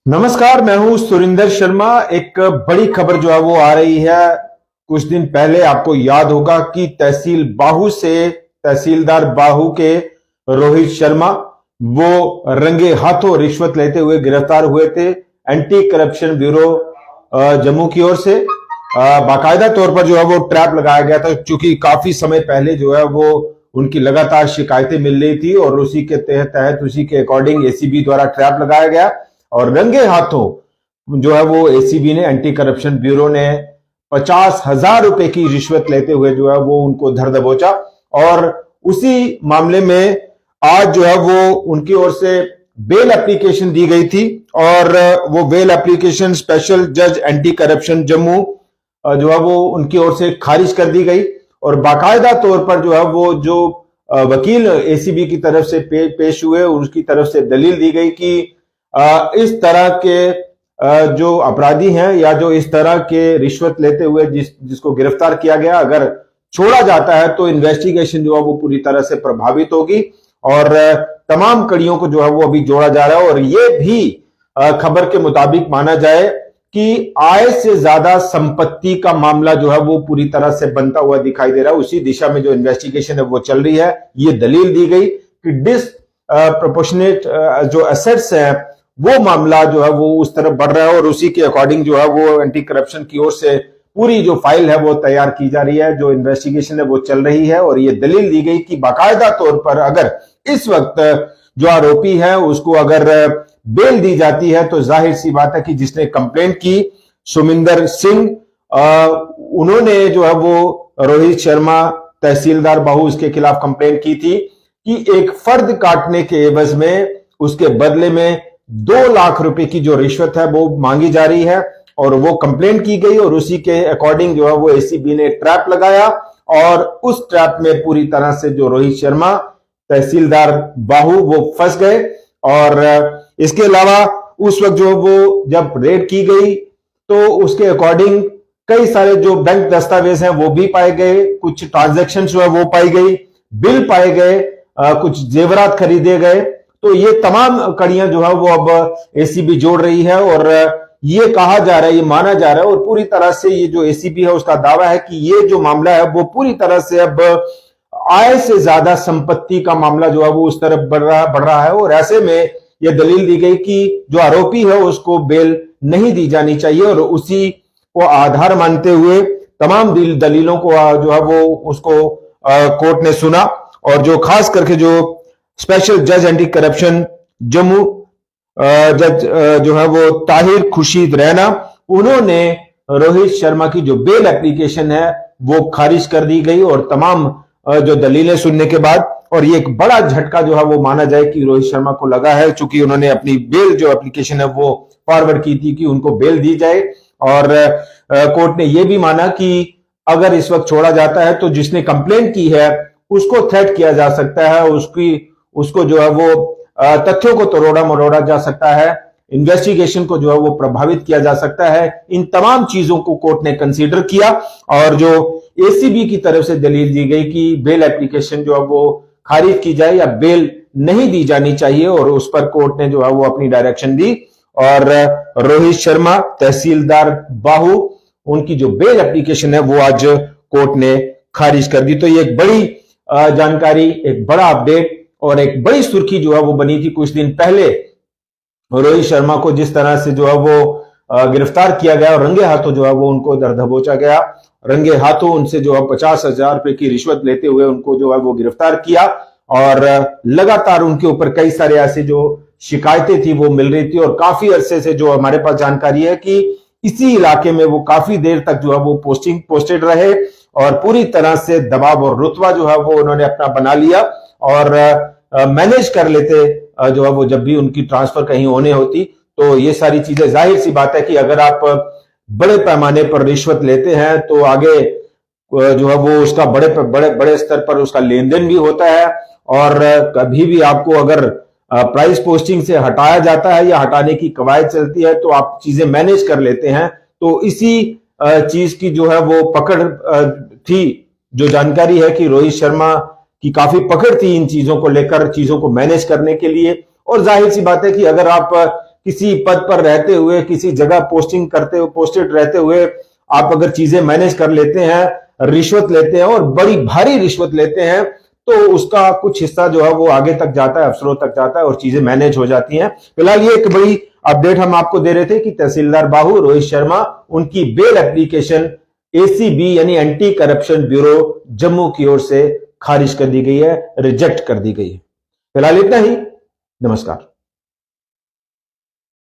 नमस्कार, मैं हूं सुरिंदर शर्मा। एक बड़ी खबर जो है वो आ रही है। कुछ दिन पहले आपको याद होगा कि तहसील बाहू से तहसीलदार बाहू के रोहित शर्मा वो रंगे हाथों रिश्वत लेते हुए गिरफ्तार हुए थे। एंटी करप्शन ब्यूरो जम्मू की ओर से बाकायदा तौर पर जो है वो ट्रैप लगाया गया था, क्योंकि काफी समय पहले जो है वो उनकी लगातार शिकायतें मिल रही थी और उसी के तहत उसी के अकॉर्डिंग एसीबी द्वारा ट्रैप लगाया गया और रंगे हाथों जो है वो एसीबी ने, एंटी करप्शन ब्यूरो ने 50,000 रुपए की रिश्वत लेते हुए जो है वो उनको धर दबोचा। और उसी मामले में आज जो है वो उनकी ओर से बेल एप्लीकेशन दी गई थी और वो बेल एप्लीकेशन स्पेशल जज एंटी करप्शन जम्मू जो है वो उनकी ओर से खारिज कर दी गई। और बाकायदा तौर पर जो है वो जो वकील एसीबी की तरफ से पेश हुए, उसकी तरफ से दलील दी गई कि इस तरह के जो अपराधी हैं या जो इस तरह के रिश्वत लेते हुए जिसको गिरफ्तार किया गया, अगर छोड़ा जाता है तो इन्वेस्टिगेशन जो है वो पूरी तरह से प्रभावित होगी और तमाम कड़ियों को जो है वो अभी जोड़ा जा रहा है। और ये भी खबर के मुताबिक माना जाए कि आय से ज्यादा संपत्ति का मामला जो है वो पूरी तरह से बनता हुआ दिखाई दे रहा है। उसी दिशा में जो इन्वेस्टिगेशन है वो चल रही है। ये दलील दी गई कि डिसप्रोपोर्शनेट जो एसेट्स है वो मामला जो है वो उस तरफ बढ़ रहा है और उसी के अकॉर्डिंग जो है वो एंटी करप्शन की ओर से पूरी जो फाइल है वो तैयार की जा रही है, जो इन्वेस्टिगेशन है वो चल रही है। और ये दलील दी गई कि बाकायदा तौर पर अगर इस वक्त जो आरोपी है उसको अगर बेल दी जाती है तो जाहिर सी बात है कि जिसने कंप्लेंट की सुमिंदर सिंह, उन्होंने जो है वो रोहित शर्मा तहसीलदार बाहू उसके खिलाफ कंप्लेंट की थी कि एक फर्द काटने के एवज में उसके बदले में 2 लाख रुपए की जो रिश्वत है वो मांगी जा रही है। और वो कंप्लेंट की गई और उसी के अकॉर्डिंग जो है वो एसीबी ने ट्रैप लगाया और उस ट्रैप में पूरी तरह से जो रोहित शर्मा तहसीलदार बाहू वो फंस गए। और इसके अलावा उस वक्त जो वो जब रेड की गई तो उसके अकॉर्डिंग कई सारे जो बैंक दस्तावेज हैं वो भी पाए गए, कुछ ट्रांजैक्शन जो है वो पाई गई, बिल पाए गए, कुछ जेवरात खरीदे गए। तो ये तमाम कड़ियां जो है वो अब एसीबी जोड़ रही है और ये कहा जा रहा है, ये माना जा रहा है और पूरी तरह से ये जो एसीबी है उसका दावा है कि ये जो मामला है वो पूरी तरह से अब आय से ज्यादा संपत्ति का मामला जो है वो उस तरफ बढ़ रहा है। और ऐसे में यह दलील दी गई कि जो आरोपी है उसको बेल नहीं दी जानी चाहिए और उसी को आधार मानते हुए तमाम दलीलों को जो है वो उसको कोर्ट ने सुना। और जो खास करके जो स्पेशल जज एंटी करप्शन जम्मू जज जो है वो ताहिर खुर्शीद रैना, उन्होंने रोहित शर्मा की जो बेल एप्लीकेशन है वो खारिज कर दी गई और तमाम जो दलीलें सुनने के बाद। और ये एक बड़ा झटका जो है वो माना जाए कि रोहित शर्मा को लगा है, चूंकि उन्होंने अपनी बेल जो एप्लीकेशन है वो फॉरवर्ड की थी कि उनको बेल दी जाए। और कोर्ट ने यह भी माना कि अगर इस वक्त छोड़ा जाता है तो जिसने कंप्लेंट की है उसको थ्रेट किया जा सकता है, उसको जो है वो तथ्यों को तोड़ा मरोड़ा जा सकता है, इन्वेस्टिगेशन को जो है वो प्रभावित किया जा सकता है। इन तमाम चीजों को कोर्ट ने कंसीडर किया और जो एसीबी की तरफ से दलील दी गई कि बेल एप्लीकेशन जो है वो खारिज की जाए या बेल नहीं दी जानी चाहिए, और उस पर कोर्ट ने जो है वो अपनी डायरेक्शन दी और रोहित शर्मा तहसीलदार बाहू उनकी जो बेल एप्लीकेशन है वो आज कोर्ट ने खारिज कर दी। तो ये एक बड़ी जानकारी, एक बड़ा अपडेट और एक बड़ी सुर्खी जो है वो बनी थी कुछ दिन पहले। रोहित शर्मा को जिस तरह से जो है वो गिरफ्तार किया गया और रंगे हाथों जो है वो उनको दर दबोचा गया, रंगे हाथों उनसे जो है 50,000 रुपए की रिश्वत लेते हुए उनको जो है वो गिरफ्तार किया और लगातार उनके ऊपर कई सारे ऐसे जो शिकायतें थी वो मिल रही थी। और काफी अरसे से जो हमारे पास जानकारी है कि इसी इलाके में वो काफी देर तक जो है वो पोस्टेड रहे और पूरी तरह से दबाव और रुतबा जो है वो उन्होंने अपना बना लिया और मैनेज कर लेते जो है वो जब भी उनकी ट्रांसफर कहीं होने होती। तो ये सारी चीजें, जाहिर सी बात है कि अगर आप बड़े पैमाने पर रिश्वत लेते हैं तो आगे जो है वो उसका बड़े स्तर पर उसका लेन देन भी होता है। और कभी भी आपको अगर प्राइस पोस्टिंग से हटाया जाता है या हटाने की कवायद चलती है तो आप चीजें मैनेज कर लेते हैं। तो इसी चीज की जो है वो पकड़ थी, जो जानकारी है कि रोहित शर्मा की काफी पकड़ थी इन चीजों को लेकर, चीजों को मैनेज करने के लिए। और जाहिर सी बात है कि अगर आप किसी पद पर रहते हुए, किसी जगह पोस्टेड रहते हुए आप अगर चीजें मैनेज कर लेते हैं, रिश्वत लेते हैं और बड़ी भारी रिश्वत लेते हैं, तो उसका कुछ हिस्सा जो है वो आगे तक जाता है, अफसरों तक जाता है और चीजें मैनेज हो जाती हैं। फिलहाल ये एक बड़ी अपडेट हम आपको दे रहे थे कि तहसीलदार बाहू रोहित शर्मा, उनकी बेल एप्लीकेशन एसीबी यानी एंटी करप्शन ब्यूरो जम्मू की ओर से खारिज कर दी गई है, रिजेक्ट कर दी गई है। फिलहाल इतना ही। नमस्कार।